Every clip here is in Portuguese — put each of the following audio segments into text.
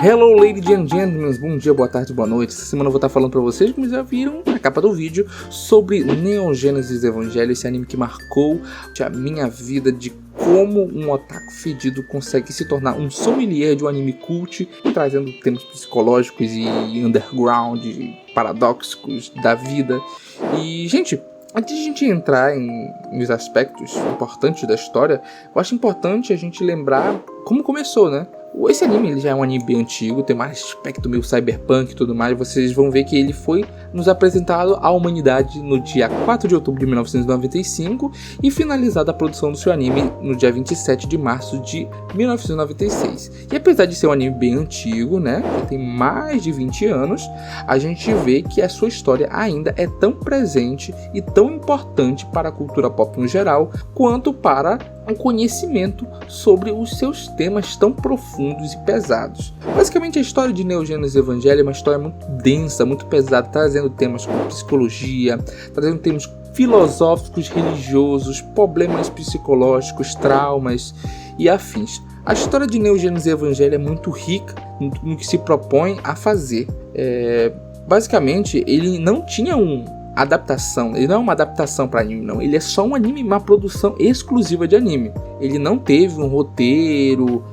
Hello, ladies and gentlemen, bom dia, boa tarde, boa noite. Essa semana eu vou estar falando pra vocês, como já viram na capa do vídeo, sobre Neon Genesis Evangelion, esse anime que marcou a minha vida, de como um otaku fedido consegue se tornar um sommelier de um anime cult, trazendo temas psicológicos e underground, paradoxos da vida. E, gente, antes de a gente entrar nos aspectos importantes da história, eu acho importante a gente lembrar como começou, né? Esse anime ele já é um anime bem antigo, tem mais aspecto meio cyberpunk e tudo mais. Vocês vão ver que ele foi nos apresentado à humanidade no dia 4 de outubro de 1995 e finalizado a produção do seu anime no dia 27 de março de 1996. E apesar de ser um anime bem antigo, né, que tem mais de 20 anos, a gente vê que a sua história ainda é tão presente e tão importante para a cultura pop no geral, quanto para um conhecimento sobre os seus temas tão profundos e pesados. Basicamente, a história de Neon Genesis Evangelion é uma história muito densa, muito pesada, trazendo temas como psicologia, trazendo temas filosóficos, religiosos, problemas psicológicos, traumas e afins. A história de Neon Genesis Evangelion é muito rica no que se propõe a fazer. Basicamente, ele não tinha adaptação, ele não é uma adaptação para anime, não. Ele é só um anime, uma produção exclusiva de anime. Ele não teve um roteiro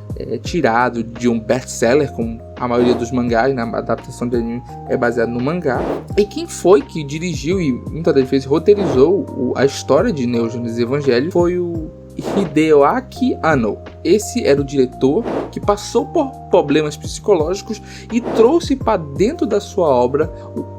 tirado de um best-seller, como a maioria dos mangás, né? A adaptação de anime é baseada no mangá. E quem foi que dirigiu e muitas das vezes roteirizou a história de Neon Genesis Evangelion foi o Hideaki Anno. Esse era o diretor que passou por problemas psicológicos e trouxe para dentro da sua obra,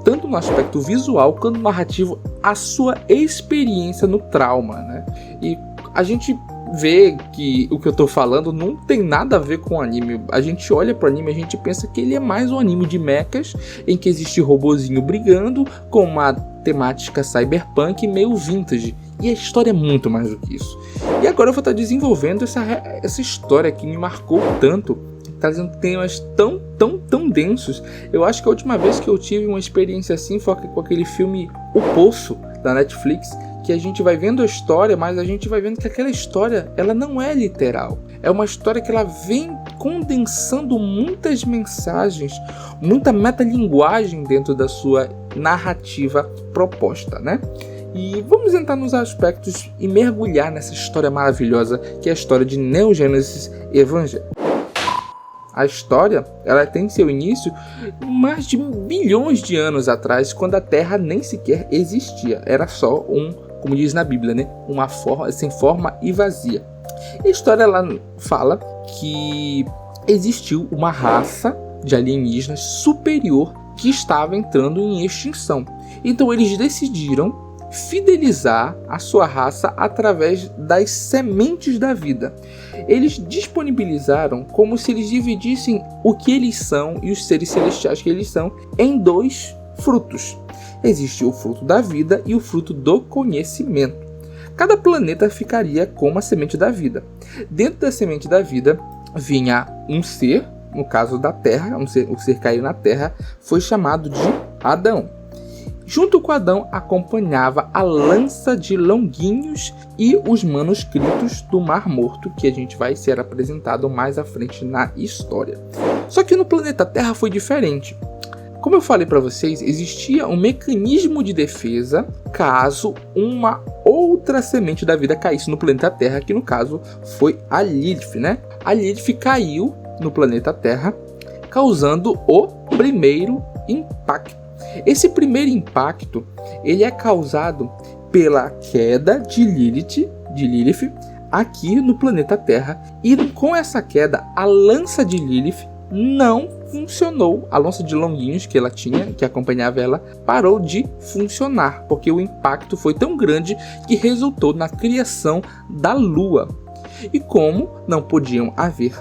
tanto no aspecto visual quanto narrativo, a sua experiência no trauma, né? E a gente vê que o que eu tô falando não tem nada a ver com o anime. A gente olha pro anime e a gente pensa que ele é mais um anime de mechas, em que existe robozinho brigando, com uma temática cyberpunk meio vintage. E a história é muito mais do que isso. E agora eu vou estar desenvolvendo essa história que me marcou tanto, trazendo temas tão densos. Eu acho que a última vez que eu tive uma experiência assim foi com aquele filme O Poço, da Netflix, que a gente vai vendo a história, mas a gente vai vendo que aquela história, ela não é literal. É uma história que ela vem condensando muitas mensagens, muita metalinguagem dentro da sua narrativa proposta, né? E vamos entrar nos aspectos e mergulhar nessa história maravilhosa que é a história de Neon Genesis Evangelion. A história, ela tem seu início mais de bilhões de anos atrás, quando a Terra nem sequer existia. Era só como diz na Bíblia, né? Uma forma sem forma e vazia. E a história ela fala que existiu uma raça de alienígenas superior que estava entrando em extinção. Então eles decidiram fidelizar a sua raça através das sementes da vida. Eles disponibilizaram como se eles dividissem o que eles são e os seres celestiais que eles são em dois frutos. Existe o fruto da vida e o fruto do conhecimento. Cada planeta ficaria com uma semente da vida. Dentro da semente da vida vinha um ser, no caso da Terra, o ser caiu na Terra, foi chamado de Adão. Junto com Adão acompanhava a lança de Longuinhos e os manuscritos do Mar Morto, que a gente vai ser apresentado mais à frente na história. Só que no planeta Terra foi diferente. Como eu falei para vocês, existia um mecanismo de defesa caso uma outra semente da vida caísse no planeta Terra, que no caso foi a Lilith, né? A Lilith caiu no planeta Terra, causando o primeiro impacto. Esse primeiro impacto, ele é causado pela queda de Lilith aqui no planeta Terra, e com essa queda a lança de Lilith não funcionou. A lança de Longuinhos que ela tinha, que acompanhava ela, parou de funcionar, porque o impacto foi tão grande que resultou na criação da Lua. E como não podiam haver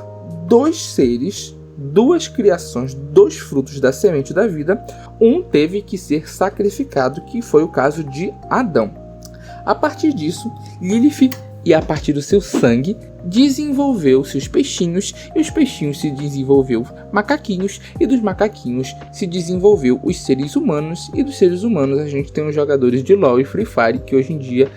dois seres, duas criações, dois frutos da semente da vida, um teve que ser sacrificado, que foi o caso de Adão. A partir disso, Lilith, e a partir do seu sangue, desenvolveu seus peixinhos, e os peixinhos se desenvolveu macaquinhos, e dos macaquinhos se desenvolveu os seres humanos, e dos seres humanos a gente tem os jogadores de LoL e Free Fire, que hoje em dia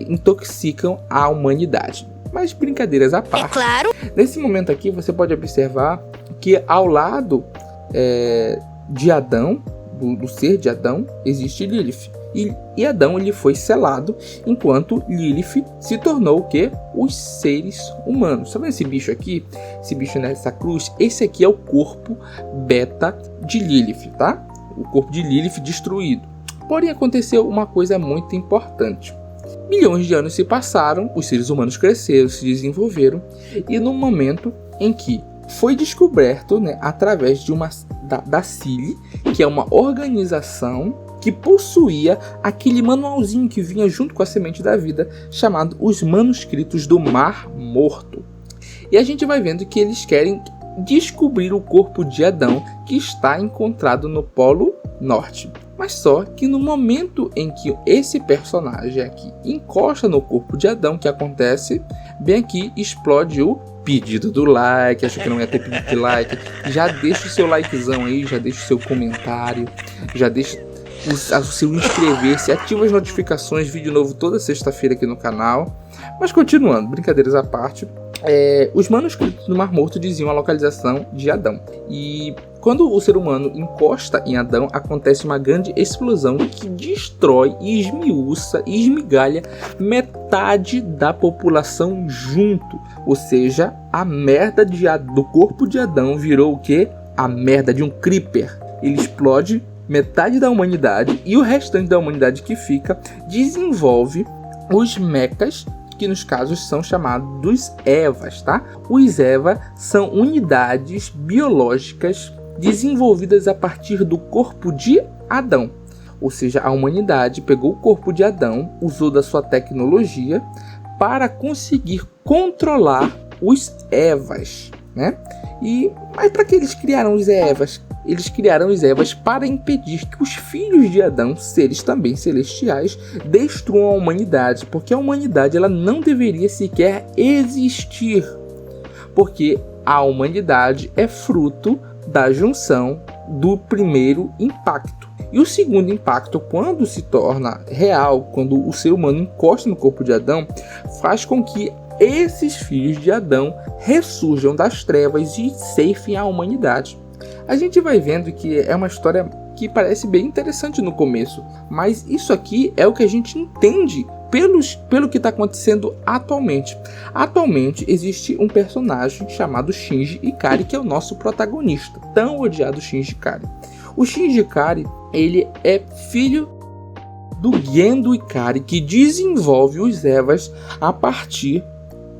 intoxicam a humanidade. Mas brincadeiras à parte. É claro. Nesse momento aqui você pode observar porque ao lado de Adão, do ser de Adão, existe Lilith. E Adão ele foi selado, enquanto Lilith se tornou o quê? Os seres humanos. Tá vendo esse bicho aqui? Esse bicho nessa cruz? Esse aqui é o corpo beta de Lilith, tá? O corpo de Lilith destruído. Porém, aconteceu uma coisa muito importante. Milhões de anos se passaram, os seres humanos cresceram, se desenvolveram, e no momento em que foi descoberto, né, através de da Cili, que é uma organização que possuía aquele manualzinho que vinha junto com a semente da vida, chamado Os Manuscritos do Mar Morto. E a gente vai vendo que eles querem descobrir o corpo de Adão, que está encontrado no Polo Norte. Mas só que no momento em que esse personagem aqui encosta no corpo de Adão, que acontece? Bem aqui explode o pedido do like. Acho que não ia ter pedido de like. Já deixa o seu likezão aí, já deixa o seu comentário, já deixa o seu inscrever-se, ativa as notificações, vídeo novo toda sexta-feira aqui no canal. Mas continuando, brincadeiras à parte, os manuscritos do Mar Morto diziam a localização de Adão. E quando o ser humano encosta em Adão, acontece uma grande explosão que destrói, esmiuça e esmigalha metade da população junto. Ou seja, a merda do corpo de Adão virou o quê? A merda de um creeper. Ele explode metade da humanidade e o restante da humanidade que fica desenvolve os mechas, que nos casos são chamados Evas, tá? Os Eva são unidades biológicas desenvolvidas a partir do corpo de Adão. Ou seja, a humanidade pegou o corpo de Adão, usou da sua tecnologia para conseguir controlar os Evas, né? Mas para que eles criaram os Evas? Eles criaram os Evas para impedir que os filhos de Adão, seres também celestiais, destruam a humanidade, porque a humanidade ela não deveria sequer existir, porque a humanidade é fruto da junção do primeiro impacto. E o segundo impacto, quando se torna real, quando o ser humano encosta no corpo de Adão, faz com que esses filhos de Adão ressurjam das trevas e ceifem a humanidade. A gente vai vendo que é uma história que parece bem interessante no começo, mas isso aqui é o que a gente entende pelo que está acontecendo atualmente. Atualmente existe um personagem chamado Shinji Ikari, que é o nosso protagonista, tão odiado Shinji Ikari. O Shinji Ikari, ele é filho do Gendo Ikari, que desenvolve os Evas a partir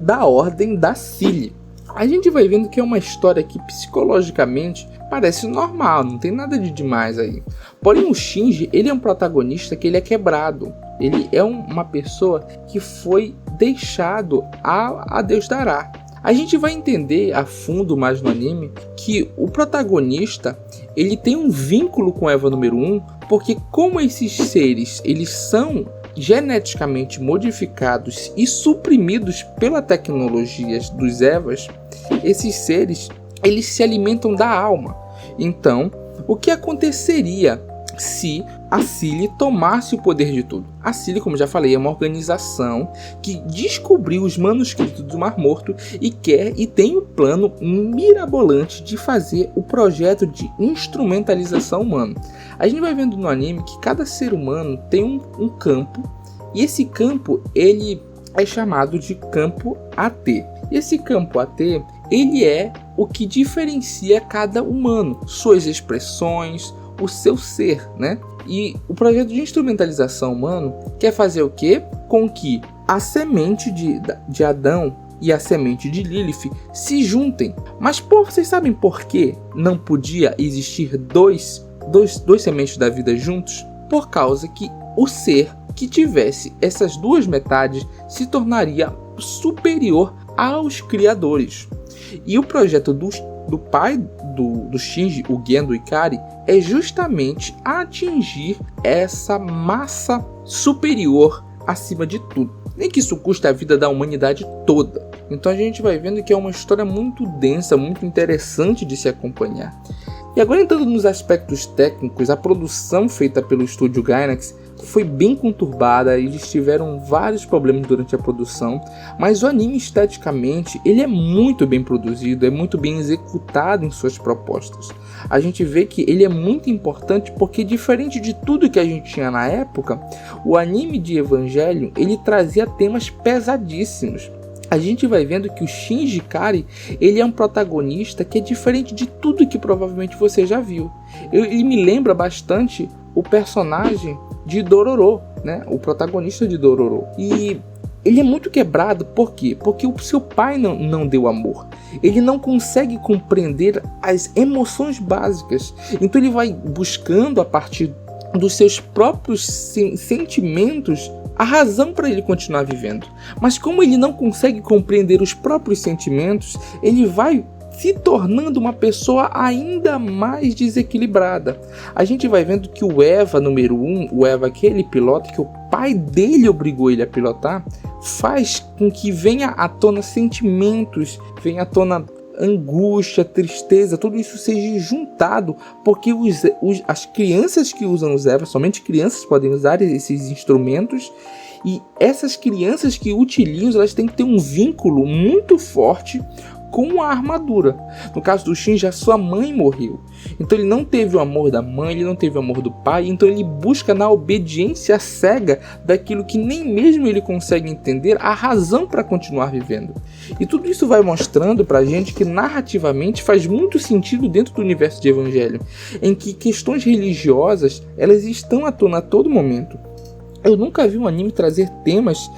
da ordem da Cili. A gente vai vendo que é uma história que psicologicamente parece normal, não tem nada de demais aí. Porém o Shinji, ele é um protagonista que ele é quebrado. Ele é uma pessoa que foi deixado a Deus dará. A gente vai entender a fundo mais no anime que o protagonista ele tem um vínculo com Eva número 1, porque como esses seres eles são geneticamente modificados e suprimidos pela tecnologia dos Evas, esses seres eles se alimentam da alma. Então, o que aconteceria se a Cili tomasse o poder de tudo? A Cili, como já falei, é uma organização que descobriu os manuscritos do Mar Morto e tem o plano mirabolante de fazer o projeto de instrumentalização humana. A gente vai vendo no anime que cada ser humano tem um campo, e esse campo ele é chamado de campo AT. E esse campo AT ele é o que diferencia cada humano, suas expressões, o seu ser, né? E o projeto de instrumentalização humano quer fazer o quê? Com que a semente de Adão e a semente de Lilith se juntem. Mas vocês sabem por que não podia existir dois sementes da vida juntos? Por causa que o ser que tivesse essas duas metades se tornaria superior aos criadores. E o projeto do pai do Shinji, o Gendo Ikari, é justamente atingir essa massa superior acima de tudo. Nem que isso custe a vida da humanidade toda. Então a gente vai vendo que é uma história muito densa, muito interessante de se acompanhar. E agora entrando nos aspectos técnicos, a produção feita pelo estúdio Gainax foi bem conturbada, eles tiveram vários problemas durante a produção, mas o anime esteticamente ele é muito bem produzido, é muito bem executado em suas propostas. A gente vê que ele é muito importante porque, diferente de tudo que a gente tinha na época, o anime de Evangelion ele trazia temas pesadíssimos. A gente vai vendo que o Shinji Ikari ele é um protagonista que é diferente de tudo que provavelmente você já viu. Ele me lembra bastante o personagem de Dororo, né? O protagonista de Dororo. E ele é muito quebrado, por quê? Porque o seu pai não deu amor. Ele não consegue compreender as emoções básicas. Então ele vai buscando, a partir dos seus próprios sentimentos, a razão para ele continuar vivendo. Mas como ele não consegue compreender os próprios sentimentos, ele vai se tornando uma pessoa ainda mais desequilibrada. A gente vai vendo que o Eva número 1, o Eva que ele pilota, que o pai dele obrigou ele a pilotar, faz com que venha à tona sentimentos, venha à tona angústia, tristeza, tudo isso seja juntado, porque as crianças que usam os Eva, somente crianças podem usar esses instrumentos, e essas crianças que utilizam, elas têm que ter um vínculo muito forte com a armadura. No caso do Shinji, a sua mãe morreu, então ele não teve o amor da mãe, ele não teve o amor do pai, então ele busca na obediência cega daquilo que nem mesmo ele consegue entender a razão para continuar vivendo. E tudo isso vai mostrando pra gente que narrativamente faz muito sentido dentro do universo de Evangelion, em que questões religiosas elas estão à tona a todo momento. Eu nunca vi um anime trazer temas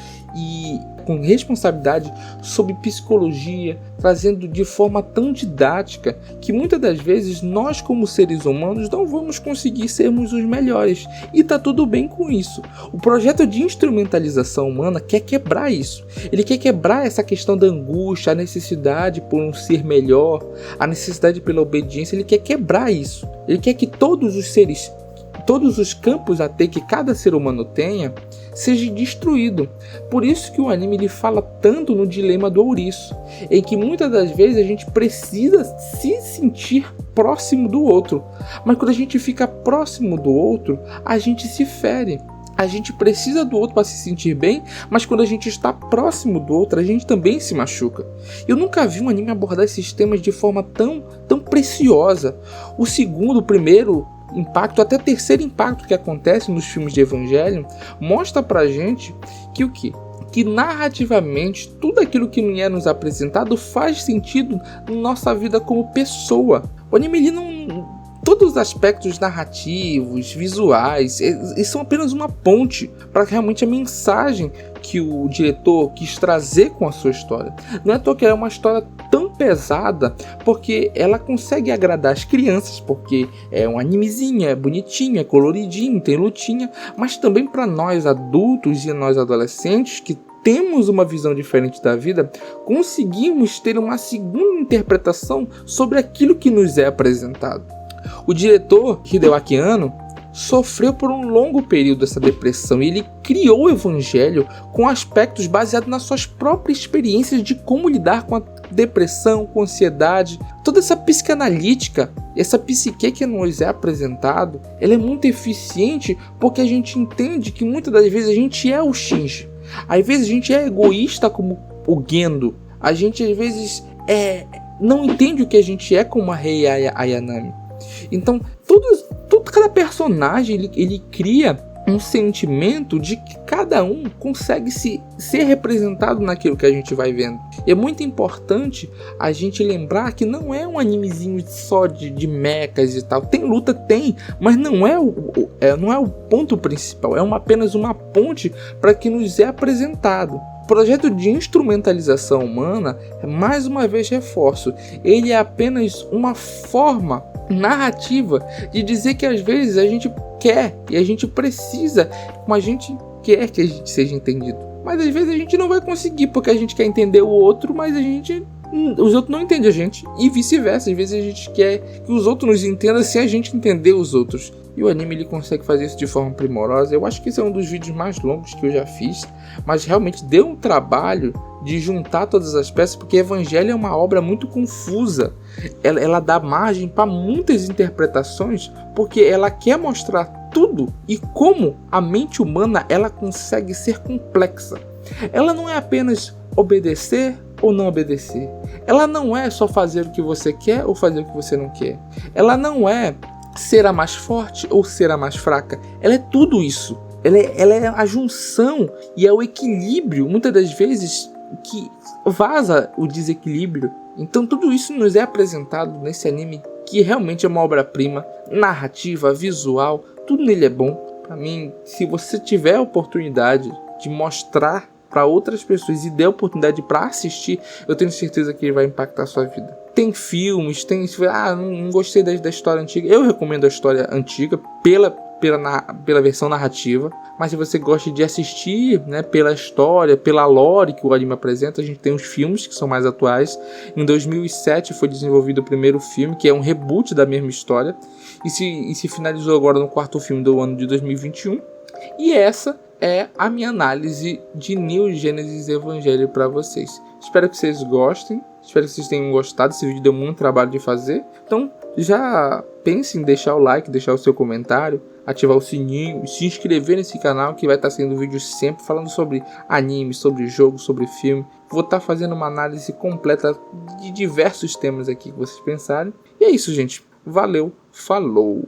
com responsabilidade sobre psicologia, trazendo de forma tão didática que muitas das vezes nós, como seres humanos, não vamos conseguir sermos os melhores, e tá tudo bem com isso. O projeto de instrumentalização humana quer quebrar isso. Ele quer quebrar essa questão da angústia, a necessidade por um ser melhor, a necessidade pela obediência. Ele quer quebrar isso. Ele quer que todos os campos até que cada ser humano tenha seja destruído. Por isso que o anime ele fala tanto no dilema do ouriço, em que muitas das vezes a gente precisa se sentir próximo do outro, mas quando a gente fica próximo do outro, a gente se fere. A gente precisa do outro para se sentir bem, mas quando a gente está próximo do outro, a gente também se machuca. Eu nunca vi um anime abordar esses temas de forma tão preciosa. O primeiro impacto, até o terceiro impacto que acontece nos filmes de Evangelion, mostra pra gente que o quê? Que narrativamente tudo aquilo que é nos apresentado faz sentido na nossa vida como pessoa. O anime ele não... Todos os aspectos narrativos, visuais, eles são apenas uma ponte para realmente a mensagem que o diretor quis trazer com a sua história. Não é à toa que ela é uma história tão pesada, porque ela consegue agradar as crianças, porque é um animezinho, é bonitinho, é coloridinho, tem lutinha, mas também para nós adultos e nós adolescentes que temos uma visão diferente da vida, conseguimos ter uma segunda interpretação sobre aquilo que nos é apresentado. O diretor Hideaki Anno sofreu por um longo período dessa depressão e ele criou o Evangelho com aspectos baseados nas suas próprias experiências de como lidar com a depressão, com a ansiedade. Toda essa psicanalítica, essa psique que nos é apresentado, ela é muito eficiente porque a gente entende que muitas das vezes a gente é o Shinji. Às vezes a gente é egoísta como o Gendo. A gente às vezes não entende o que a gente é como a Rei Ayanami. Então, cada personagem ele cria um sentimento de que cada um consegue ser representado naquilo que a gente vai vendo. E é muito importante a gente lembrar que não é um animezinho só de mechas e tal. Tem luta, tem, mas não é o ponto principal. É apenas uma ponte para que nos é apresentado. O projeto de instrumentalização humana, mais uma vez reforço, ele é apenas uma forma narrativa de dizer que às vezes a gente quer e a gente precisa, mas a gente quer que a gente seja entendido. Mas às vezes a gente não vai conseguir porque a gente quer entender o outro, mas os outros não entendem a gente, e vice-versa. Às vezes a gente quer que os outros nos entendam sem a gente entender os outros. E o anime ele consegue fazer isso de forma primorosa. Eu acho que esse é um dos vídeos mais longos que eu já fiz, mas realmente deu um trabalho de juntar todas as peças, porque Evangelho é uma obra muito confusa. Ela dá margem para muitas interpretações, porque ela quer mostrar tudo e como a mente humana ela consegue ser complexa. Ela não é apenas obedecer ou não obedecer. Ela não é só fazer o que você quer ou fazer o que você não quer. Ela não é ser a mais forte ou ser a mais fraca. Ela é tudo isso. Ela é a junção e é o equilíbrio, muitas das vezes, que vaza o desequilíbrio. Então tudo isso nos é apresentado nesse anime, que realmente é uma obra-prima, narrativa, visual, tudo nele é bom. Para mim, se você tiver a oportunidade de mostrar para outras pessoas e der a oportunidade para assistir, eu tenho certeza que ele vai impactar a sua vida. Tem filmes, não gostei da história antiga. Eu recomendo a história antiga pela versão narrativa, mas se você gosta de assistir, né, pela história, pela lore que o anime apresenta, a gente tem os filmes que são mais atuais. Em 2007 foi desenvolvido o primeiro filme, que é um reboot da mesma história, e se finalizou agora no quarto filme do ano de 2021. E essa é a minha análise de Neon Genesis Evangelion para vocês. Espero que vocês gostem, espero que vocês tenham gostado. Esse vídeo deu muito trabalho de fazer, então já pense em deixar o like, deixar o seu comentário, ativar o sininho e se inscrever nesse canal, que vai estar sendo vídeo sempre falando sobre anime, sobre jogo, sobre filme. Vou estar fazendo uma análise completa de diversos temas aqui que vocês pensarem. E é isso, gente. Valeu, falou!